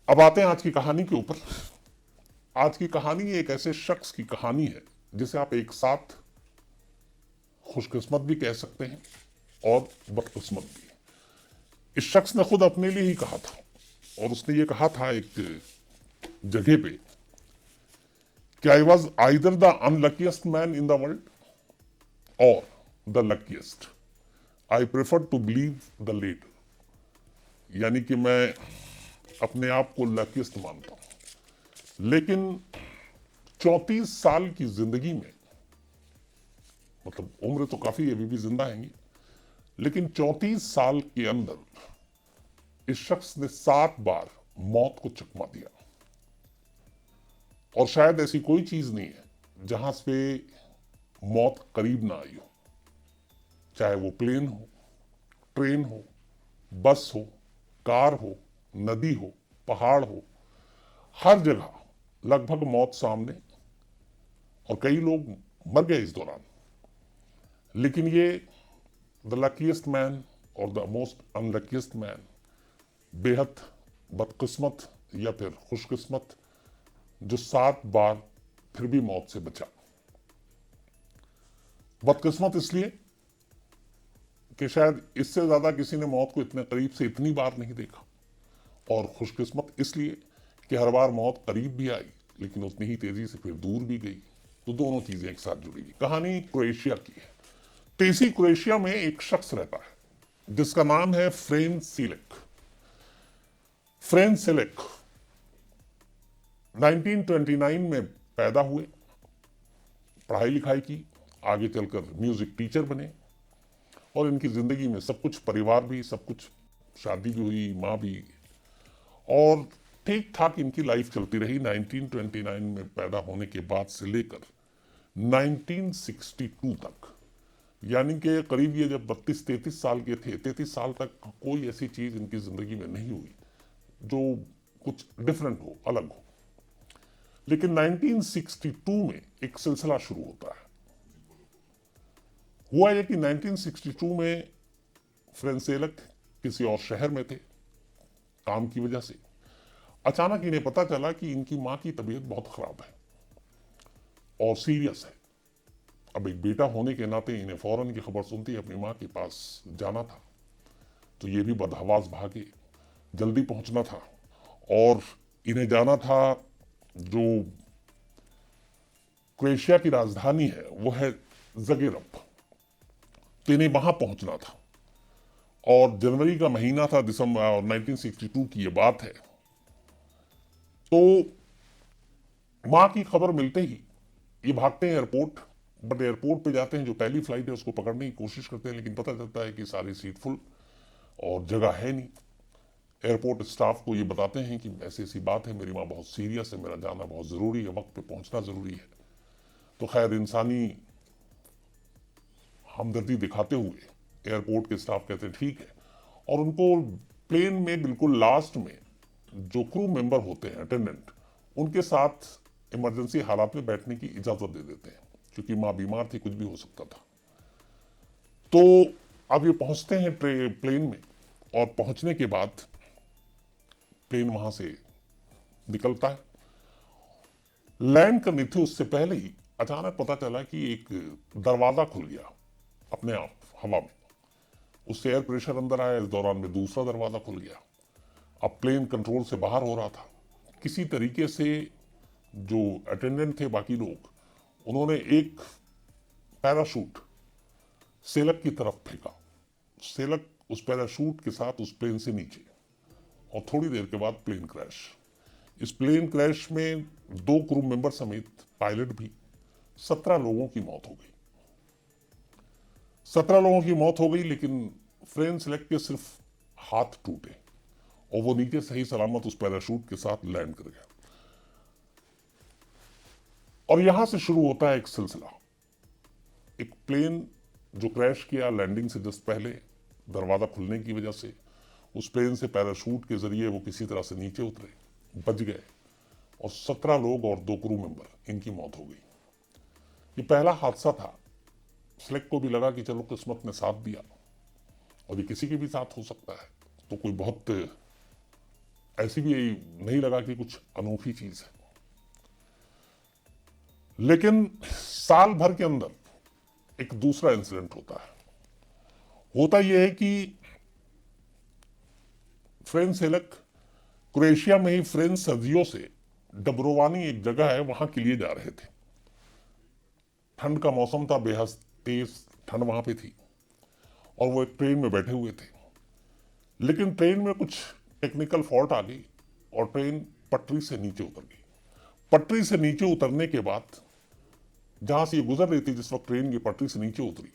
अब आते हैं आज की कहानी के ऊपर। आज की कहानी एक ऐसे शख्स की कहानी है जिसे आप एक साथ खुशकिस्मत भी कह सकते हैं और बदकिस्मत भी। इस शख्स ने खुद अपने लिए ही कहा था, और उसने ये कहा था एक जगह पे कि I was either the unluckiest man in the world और the luckiest. I prefer to believe the latter. यानी कि मैं अपने आप को लकीस्ट मानता हूं, लेकिन 34 साल की जिंदगी में, मतलब उम्र तो काफी अभी भी जिंदा है, लेकिन 34 साल के अंदर इस शख्स ने 7 बार मौत को चकमा दिया। और शायद ऐसी कोई चीज नहीं है जहां से मौत करीब ना आई हो, चाहे वो प्लेन हो, ट्रेन हो, बस हो, कार हो, नदी हो, पहाड़ हो, हर जगह लगभग मौत सामने। और कई लोग मर गए इस दौरान, लेकिन ये द लकीस्ट मैन और द मोस्ट अनलकीस्ट मैन, बेहद बदकिस्मत या फिर खुशकिस्मत, जो 7 बार फिर भी मौत से बचा। बदकिस्मत इसलिए कि शायद इससे ज्यादा किसी ने मौत को इतने करीब से इतनी बार नहीं देखा, और खुशकिस्मत इसलिए कि हर बार मौत करीब भी आई लेकिन उतनी ही तेजी से फिर दूर भी गई। तो दोनों चीजें एक साथ जुड़ी हुई। कहानी क्रोएशिया की है। तो इसी क्रोएशिया में एक शख्स रहता है जिसका नाम है फ्रेन सिलेक। फ्रेन सिलेक 1929 में पैदा हुए, पढ़ाई लिखाई की, आगे चलकर म्यूजिक टीचर बने, और इनकी जिंदगी में सब कुछ, परिवार भी सब कुछ, शादी भी हुई, माँ भी, और ठीक ठाक इनकी लाइफ चलती रही 1929 में पैदा होने के बाद से लेकर 1962 तक। यानी कि करीब ये जब 32-33 साल के थे, 33 साल तक कोई ऐसी चीज इनकी जिंदगी में नहीं हुई जो कुछ डिफरेंट हो, अलग हो। लेकिन 1962 में एक सिलसिला शुरू होता है। हुआ यह कि 1962 में फ्रेंसेलक किसी और शहर में थे काम की वजह से। अचानक इन्हें पता चला कि इनकी मां की तबीयत बहुत खराब है और सीरियस है। अब एक बेटा होने के नाते इन्हें फौरन की खबर सुनती है अपनी मां के पास जाना था, तो ये भी बदहवास भागे, जल्दी पहुंचना था। और इन्हें जाना था, जो क्रोएशिया की राजधानी है वो है ज़गेरेब, तो इन्हें वहां पहुंचना था। और जनवरी का महीना था, दिसंबर 1962 की ये बात है। तो मां की खबर मिलते ही ये भागते हैं एयरपोर्ट। बट एयरपोर्ट पे जाते हैं, जो पहली फ्लाइट है उसको पकड़ने की कोशिश करते हैं, लेकिन पता चलता है कि सारी सीट फुल और जगह है नहीं। एयरपोर्ट स्टाफ को ये बताते हैं कि ऐसी ऐसी बात है, मेरी माँ बहुत सीरियस है, मेरा जाना बहुत ज़रूरी है, वक्त पे पहुंचना ज़रूरी है। तो खैर इंसानी हमदर्दी दिखाते हुए एयरपोर्ट के स्टाफ कहते हैं ठीक है, और उनको प्लेन में बिल्कुल लास्ट में जो क्रू मेंबर होते हैं, अटेंडेंट, उनके साथ इमरजेंसी हालात में बैठने की इजाज़त दे देते हैं, क्योंकि माँ बीमार थी, कुछ भी हो सकता था। तो अब ये पहुंचते हैं प्लेन में, और पहुंचने के बाद प्लेन वहां से निकलता है। लैंड करनी थी उससे पहले ही अचानक पता चला कि एक दरवाजा खुल गया अपने आप हवा में। उससे एयर प्रेशर अंदर आया, इस दौरान में दूसरा दरवाजा खुल गया। अब प्लेन कंट्रोल से बाहर हो रहा था। किसी तरीके से जो अटेंडेंट थे, बाकी लोग, उन्होंने एक पैराशूट सेलक की तरफ फेंका। सेलक उस पैराशूट के साथ उस प्लेन से नीचे, और थोड़ी देर के बाद प्लेन क्रैश। इस प्लेन क्रैश में 2 क्रू मेंबर समेत पायलट भी, 17 लोगों की मौत हो गई। 17 लोगों की मौत हो गई, लेकिन फ्रेन सिलेक के सिर्फ हाथ टूटे और वो नीचे सही सलामत उस पैराशूट के साथ लैंड कर गया। और यहां से शुरू होता है एक सिलसिला। एक प्लेन जो क्रैश किया, लैंडिंग से जस्ट पहले दरवाजा खुलने की वजह से उस प्लेन से पैराशूट के जरिए वो किसी तरह से नीचे उतरे, बच गए, और 17 लोग और 2 क्रू मेंबर, इनकी मौत हो गई। ये पहला हादसा था। सिलेक को भी लगा कि चलो किस्मत ने साथ दिया, और ये किसी के भी साथ हो सकता है, तो कोई बहुत ऐसी भी नहीं लगा कि कुछ अनोखी चीज है। लेकिन साल भर के अंदर एक दूसरा इंसिडेंट होता है। होता यह है कि फ्रेंच सेलक क्रोएशिया में ही फ्रेंच सर्जियो से डब्रोवानी एक जगह है, वहां के लिए जा रहे थे। ठंड का मौसम था, बेहद तेज ठंड वहां पे थी, और वो एक ट्रेन में बैठे हुए थे। लेकिन ट्रेन में कुछ टेक्निकल फॉल्ट आ गई और ट्रेन पटरी से नीचे उतर गई। पटरी से नीचे उतरने के बाद जहां से ये गुजर रही थी, जिस वक्त ट्रेन की पटरी से नीचे उतरी,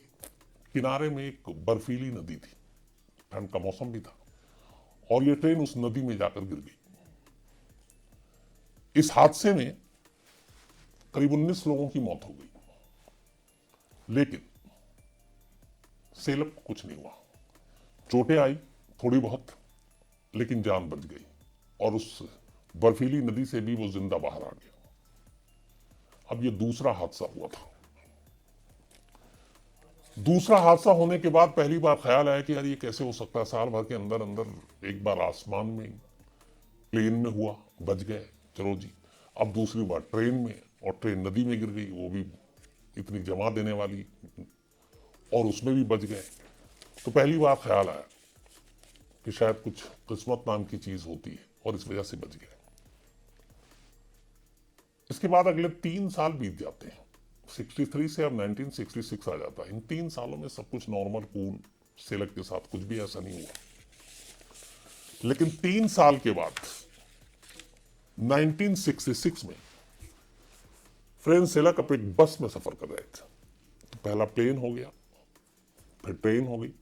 किनारे में एक बर्फीली नदी थी, ठंड का मौसम भी था, और ये ट्रेन उस नदी में जाकर गिर गई। इस हादसे में करीब 19 लोगों की मौत हो गई, लेकिन सेलक को कुछ नहीं हुआ। चोटें आई थोड़ी बहुत, लेकिन जान बच गई, और उस बर्फीली नदी से भी वो जिंदा बाहर आ गया। अब ये दूसरा हादसा हुआ था। दूसरा हादसा होने के बाद पहली बार ख्याल आया कि यार ये कैसे हो सकता है, साल भर के अंदर अंदर एक बार आसमान में प्लेन में हुआ, बच गए, चलो जी। अब दूसरी बार ट्रेन में, और ट्रेन नदी में गिर गई, वो भी इतनी जमा देने वाली, और उसमें भी बच गए। तो पहली बार ख्याल आया कि शायद कुछ किस्मत नाम की चीज होती है, और इस वजह से बच गए। इसके बाद अगले 3 साल बीत जाते हैं। 63 से अब 1966 आ जाता है। इन 3 सालों में सब कुछ नॉर्मल कूल, सेलक के साथ कुछ भी ऐसा नहीं हुआ। लेकिन 3 साल के बाद 1966 में फ्रेंच सेलक अपने एक बस में सफर कर रहे थे। तो पहला प्लेन हो गया, फिर ट्रेन हो गई,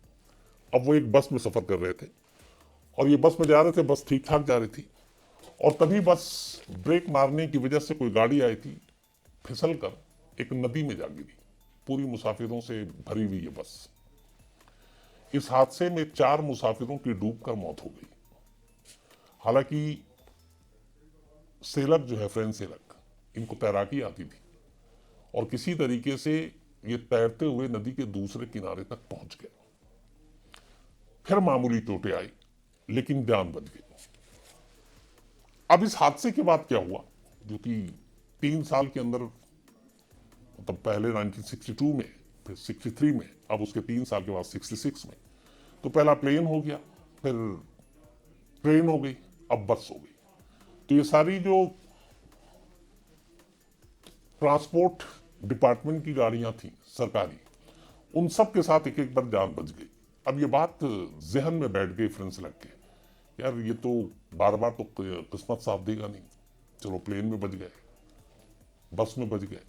अब वो एक बस में सफर कर रहे थे, और ये बस में जा रहे थे, बस ठीक ठाक जा रही थी, और तभी बस ब्रेक मारने की वजह से कोई गाड़ी आई थी, फिसल कर एक नदी में जा गिरी। पूरी मुसाफिरों से भरी हुई ये बस। इस हादसे में 4 मुसाफिरों की डूबकर मौत हो गई। हालांकि सेलक जो है, फ्रेंच सेलक, इनको तैराकी आती थी, और किसी तरीके से ये तैरते हुए नदी के दूसरे किनारे तक पहुंच गए। फिर मामूली चोटें आई, लेकिन जान बच गई। अब इस हादसे के बाद क्या हुआ, जो कि 3 साल के अंदर, मतलब पहले 1962 में, फिर 63 में, अब उसके 3 साल के बाद 66 में, तो पहला प्लेन हो गया, फिर ट्रेन हो गई, अब बस हो गई। तो ये सारी जो ट्रांसपोर्ट डिपार्टमेंट की गाड़ियां थी सरकारी, उन सब के साथ एक एक बार जान बच गई। अब ये बात जहन में बैठ गई फ्रेंच सेलक के, यार ये तो बार बार तो किस्मत साथ देगा नहीं। चलो प्लेन में बच गए, बस में बच गए,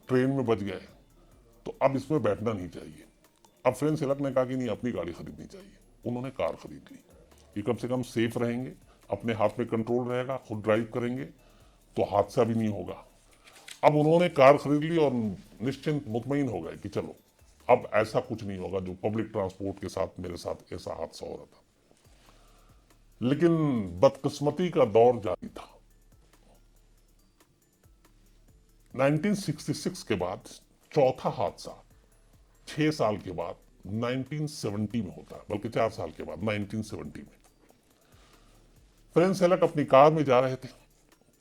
ट्रेन में बच गए, तो अब इसमें बैठना नहीं चाहिए। अब फ्रेंच सेलक ने कहा कि नहीं, अपनी गाड़ी खरीदनी चाहिए। उन्होंने कार खरीद ली। ये कम से कम सेफ रहेंगे, अपने हाथ में कंट्रोल रहेगा, खुद ड्राइव करेंगे, तो हादसा भी नहीं होगा। अब उन्होंने कार खरीद ली और निश्चिंत मुतमईन हो गए कि चलो अब ऐसा कुछ नहीं होगा जो पब्लिक ट्रांसपोर्ट के साथ मेरे साथ ऐसा हादसा हो रहा था। लेकिन बदकिस्मती का दौर जारी था। 1966 के बाद चौथा हादसा 6 साल के बाद 1970 में होता है, बल्कि 4 साल के बाद 1970 में। फ्रेंच सेलक अपनी कार में जा रहे थे,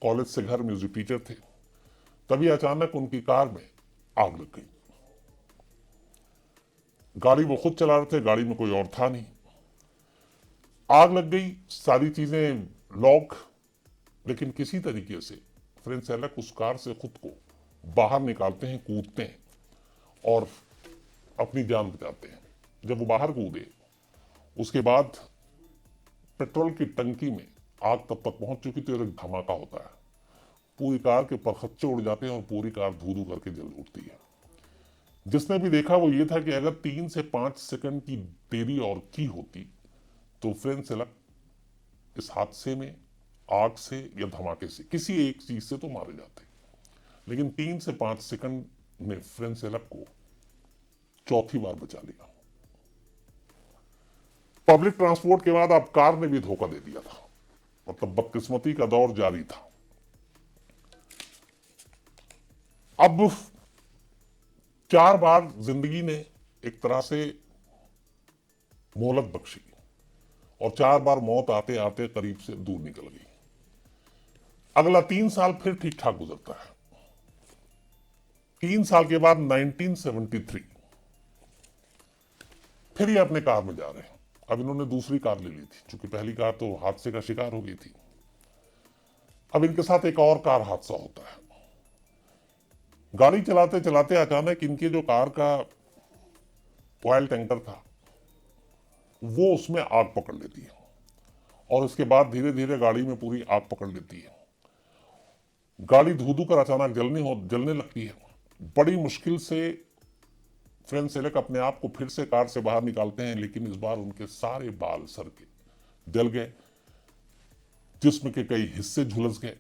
कॉलेज से घर, म्यूजिक टीचर थे। तभी अचानक उनकी कार में आग लग गई। गाड़ी वो खुद चला रहे थे, गाड़ी में कोई और था नहीं। आग लग गई, सारी चीजें लॉक, लेकिन किसी तरीके से फ्रेंच सेलक उस कार से खुद को बाहर निकालते हैं, कूदते हैं, और अपनी जान बचाते हैं। जब वो बाहर कूदे, उसके बाद पेट्रोल की टंकी में आग तब तक पहुंच चुकी थी और एक धमाका होता है। पूरी कार के परखच्चे उड़ जाते हैं और पूरी कार धू धू करके जल उठती है। जिसने भी देखा वो ये था कि अगर 3 से 5 सेकंड की देरी और की होती तो फ्रेंच सेलक इस हादसे में आग से या धमाके से किसी एक चीज से तो मारे जाते। लेकिन 3 से 5 सेकंड ने फ्रेंच सेलक को चौथी बार बचा लिया। पब्लिक ट्रांसपोर्ट के बाद अब कार ने भी धोखा दे दिया था, मतलब बदकिस्मती का दौर जारी था। अब 4 बार जिंदगी ने एक तरह से मोहलत बख्शी, और 4 बार मौत आते आते करीब से दूर निकल गई। अगला 3 साल फिर ठीक ठाक गुजरता है। 3 साल के बाद 1973 फिर ये अपने कार में जा रहे हैं। अब इन्होंने दूसरी कार ले ली थी, क्योंकि पहली कार तो हादसे का शिकार हो गई थी। अब इनके साथ एक और कार हादसा होता है। गाड़ी चलाते चलाते अचानक इनके जो कार का ऑयल टैंकर था वो उसमें आग पकड़ लेती है, और उसके बाद धीरे धीरे गाड़ी में पूरी आग पकड़ लेती है। गाड़ी धू धू कर अचानक जलने लगती है। बड़ी मुश्किल से फ्रेंड सेलेक अपने आप को फिर से कार से बाहर निकालते हैं, लेकिन इस बार उनके सारे बाल सर के जल गए, जिस्म के कई हिस्से झुलस गए।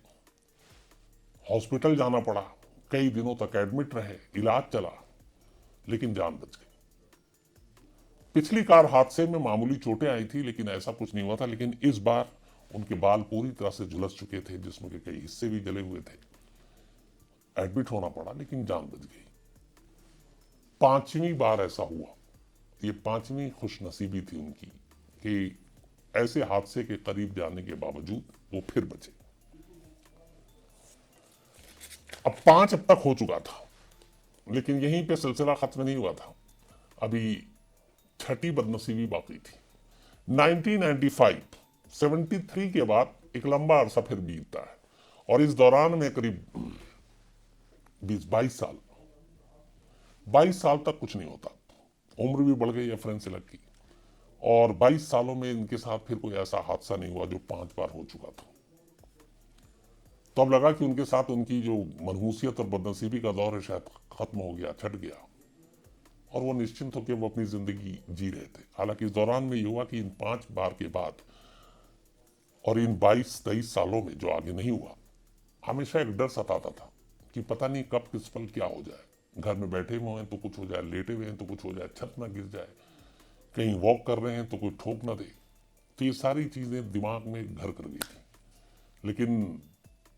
हॉस्पिटल जाना पड़ा, कई दिनों तक एडमिट रहे, इलाज चला, लेकिन जान बच गई। पिछली कार हादसे में मामूली चोटें आई थी, लेकिन ऐसा कुछ नहीं हुआ था। लेकिन इस बार उनके बाल पूरी तरह से झुलस चुके थे, जिसमें के कई हिस्से भी जले हुए थे। एडमिट होना पड़ा, लेकिन जान बच गई। 5वीं बार ऐसा हुआ। ये 5वीं खुशनसीबी थी उनकी कि ऐसे हादसे के करीब जाने के बावजूद वो फिर बचे। अब 5 अब तक हो चुका था, लेकिन यहीं पे सिलसिला खत्म नहीं हुआ था। अभी 6ठी बदनसीबी बाकी थी। 1995 73 के बाद एक लंबा अरसा फिर बीतता है, और इस दौरान में करीब 22 साल तक कुछ नहीं होता। उम्र भी बढ़ गई है फ्रेंड सेलेक की, और 22 सालों में इनके साथ फिर कोई ऐसा हादसा नहीं हुआ जो 5 बार हो चुका था। तो अब लगा कि उनके साथ उनकी जो मनहूसियत और बदनसीबी का दौर है शायद खत्म हो गया, छट गया, और वो निश्चिंत होकर वो अपनी जिंदगी जी रहे थे। हालांकि इस दौरान में ये हुआ कि इन 5 बार के बाद और इन 22-23 सालों में जो आगे नहीं हुआ, हमेशा एक डर सताता था कि पता नहीं कब किस पल क्या हो जाए। घर में बैठे हुए हैं तो कुछ हो जाए, लेटे हुए हैं तो कुछ हो जाए, छत ना गिर जाए, कहीं वॉक कर रहे हैं तो कोई ठोक ना दे। तो ये सारी चीजें दिमाग में घर कर गई थी। लेकिन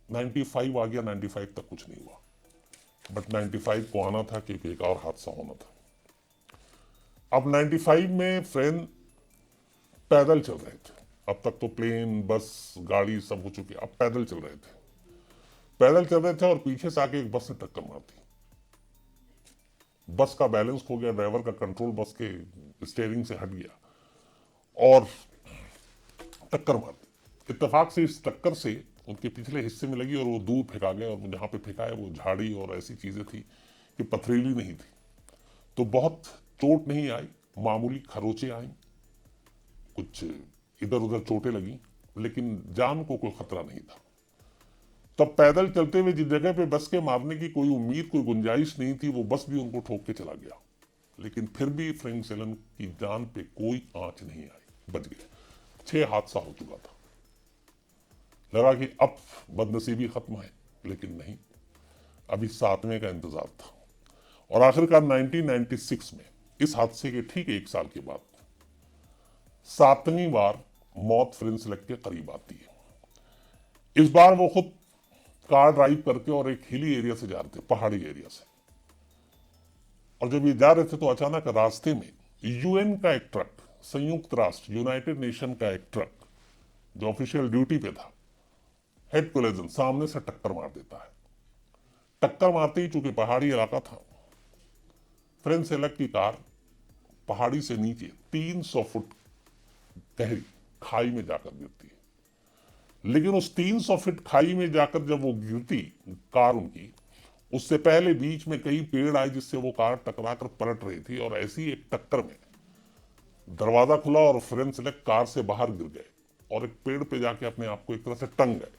95 आ गया, 95 तक कुछ नहीं हुआ, बट 95 को आना था क्योंकि एक और हादसा होना था। अब 95 में फ्रेंड पैदल चल रहे थे। अब तक तो प्लेन, बस, गाड़ी सब हो चुकी, अब पैदल चल रहे थे। पैदल चल रहे थे और पीछे से आके एक बस ने टक्कर मार दी। बस का बैलेंस खो गया, ड्राइवर का कंट्रोल बस के स्टीयरिंग से हट गया और टक्कर मार दी। इत्तेफाक से इस टक्कर से उनके पिछले हिस्से में लगी और वो दूर फेंका गया, और जहां पे फेंका है वो झाड़ी और ऐसी चीजें थी कि पथरीली नहीं थी। तो बहुत चोट नहीं आई, मामूली खरोचे आई, कुछ इधर उधर चोटें लगी, लेकिन जान को कोई खतरा नहीं था। तब पैदल चलते हुए जिस जगह पे बस के मारने की कोई उम्मीद, कोई गुंजाइश नहीं थी, वो बस भी उनको ठोक के चला गया। लेकिन फिर भी फ्रेंक सेलन की जान पे कोई आंच नहीं आई, बच गए। 6 हादसा हो चुका था। लगा कि अब बदनसीबी खत्म है, लेकिन नहीं, अभी 7वें का इंतजार था। और आखिरकार 1996 में इस हादसे के ठीक 1 साल के बाद 7वीं बार मौत फ्रेंक सेलेक के करीब आती है। इस बार वो खुद कार ड्राइव करके और एक हिली एरिया से जा रहे थे, पहाड़ी एरिया से। और जब ये जा रहे थे तो अचानक रास्ते में यूएन का एक ट्रक, संयुक्त राष्ट्र यूनाइटेड नेशन का एक ट्रक जो ऑफिशियल ड्यूटी पे था, हेड कोलिजन, सामने से टक्कर मार देता है। टक्कर मारते ही, चूंकि पहाड़ी इलाका था, फ्रेंक सेलेक की कार पहाड़ी से नीचे 300 फुट गहरी खाई में जाकर गिरती है। लेकिन उस 300 फीट खाई में जाकर जब वो गिरती कार उनकी, उससे पहले बीच में कई पेड़ आए जिससे वो कार टकराकर पलट रही थी, और ऐसी एक टक्कर में दरवाजा खुला और फ्रेंक सेलेक कार से बाहर गिर गए और एक पेड़ पे जाके अपने आप को एक तरह से टंग गए।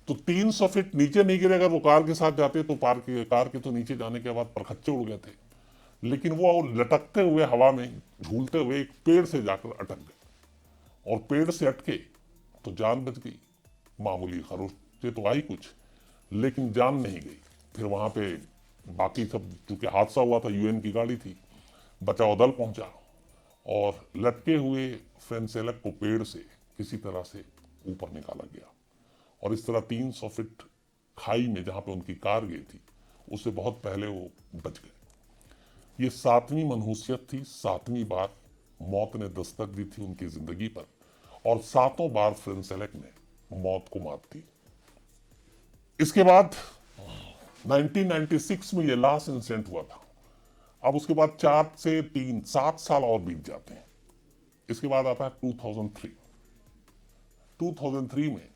तो 300 फीट नीचे नहीं गिरे, अगर वो कार के साथ जाते तो कार के तो नीचे जाने के बाद परखच्चे उड़ गए थे, लेकिन वो लटकते हुए हवा में झूलते हुए एक पेड़ से जाकर अटक गए, और पेड़ से अटके तो जान बच गई। मामूली खरोचे तो आई कुछ, लेकिन जान नहीं गई। फिर वहां पे बाकी सब, चूंकि हादसा हुआ था, यूएन की गाड़ी थी, बचाव दल पहुंचा और लटके हुए फ्रेंक सेलेक को पेड़ से किसी तरह से ऊपर निकाला गया, और इस तरह 300 फीट खाई में जहां पे उनकी कार गई थी, उससे बहुत पहले वो बच गए। ये 7वीं मनहूसियत थी, 7वीं बार मौत ने दस्तक दी थी उनकी जिंदगी पर, और 7 बार फ्रेंच सेलेक ने मौत को मात दी। इसके बाद 1996 में ये लास्ट इंसिडेंट हुआ था। अब उसके बाद 4 से 3 7 साल और बीत जाते हैं। इसके बाद आता है 2003 में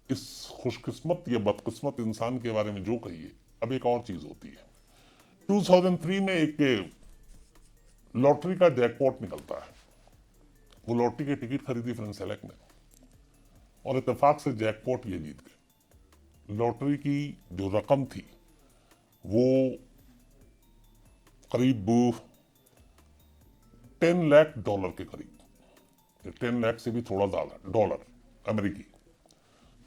इस खुशकिस्मत या बदकिस्मत इंसान के बारे में जो कहिए, अब एक और चीज होती है। 2003 में एक लॉटरी का जैकपॉट निकलता है। वो लॉटरी की टिकट खरीदी फ्रेंच सेलेक ने और इत्तेफाक से जैकपॉट ये जीत गए। लॉटरी की जो रकम थी वो करीब $10 लाख के करीब, 10 लाख से भी थोड़ा ज्यादा डॉलर अमेरिकी।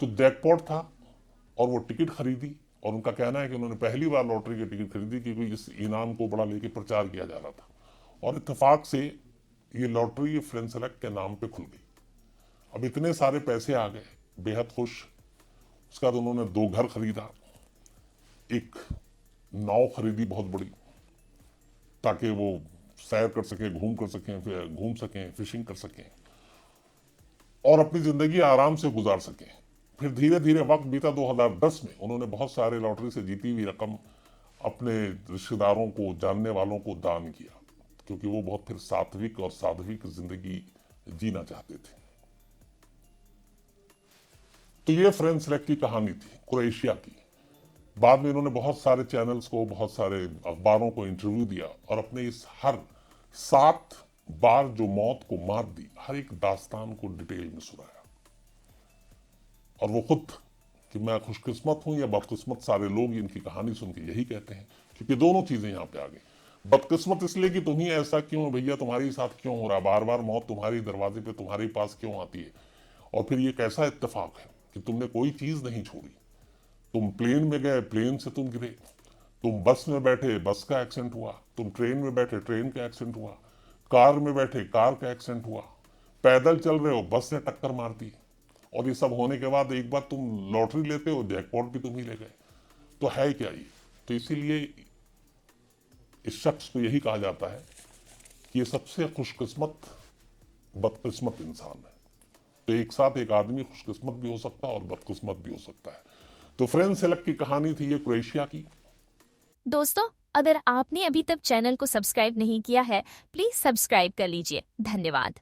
तो जैकपॉट था और वो टिकट खरीदी, और उनका कहना है कि उन्होंने पहली बार लॉटरी की टिकट खरीदी क्योंकि इस इनाम को बड़ा लेके प्रचार किया जा रहा था, और इत्तेफाक से ये लॉटरी फ्रेंच सेलेक के नाम पे खुल गई। अब इतने सारे पैसे आ गए, बेहद खुश। उसके बाद उन्होंने 2 घर खरीदा, एक नाव खरीदी बहुत बड़ी, ताकि वो सैर कर सकें, घूम सकें, फिशिंग कर सकें और अपनी जिंदगी आराम से गुजार सकें। फिर धीरे धीरे वक्त बीता। 2010 में उन्होंने बहुत सारे लॉटरी से जीती हुई रकम अपने रिश्तेदारों को, जानने वालों को दान किया, क्योंकि वो बहुत फिर सात्विक और साध्विक जिंदगी जीना चाहते थे। तो ये फ्रेंच सेलेक की कहानी थी, क्रोएशिया की। बाद में इन्होंने बहुत सारे चैनल्स को, बहुत सारे अखबारों को इंटरव्यू दिया और अपने इस हर 7 बार जो मौत को मात दी, हर एक दास्तान को डिटेल में सुनाया। और वो खुद कि मैं खुशकिस्मत हूं या बदकिस्मत, सारे लोग इनकी कहानी सुन के यही कहते हैं, क्योंकि दोनों चीजें यहां पे आ गई। बदकिस्मत इसलिए कि तुम ही ऐसा क्यों भैया, तुम्हारे साथ क्यों हो रहा, बार बार मौत तुम्हारी दरवाजे पे, तुम्हारे पास क्यों आती है। और फिर ये कैसा इत्तेफाक है कि तुमने कोई चीज नहीं छोड़ी। तुम प्लेन में गए, प्लेन से तुम गिरे, तुम बस में बैठे, बस का एक्सीडेंट हुआ, तुम ट्रेन में बैठे, ट्रेन का एक्सीडेंट हुआ, कार में बैठे, कार का एक्सीडेंट हुआ, पैदल चल रहे हो, बस ने टक्कर मार दी, और ये सब होने के बाद एक बार तुम लॉटरी लेते हो, जैकपॉट भी तुम ही ले गए। तो है क्या ये। तो इसीलिए इस शख्स को यही कहा जाता है कि ये सबसे खुशकिस्मत बदकिस्मत इंसान है। तो एक साथ एक आदमी खुशकिस्मत भी हो सकता है और बदकिस्मत भी हो सकता है। तो फ्रेंच सेलेक की कहानी थी ये, क्रोएशिया की। दोस्तों, अगर आपने अभी तक चैनल को सब्सक्राइब नहीं किया है, प्लीज सब्सक्राइब कर लीजिए। धन्यवाद।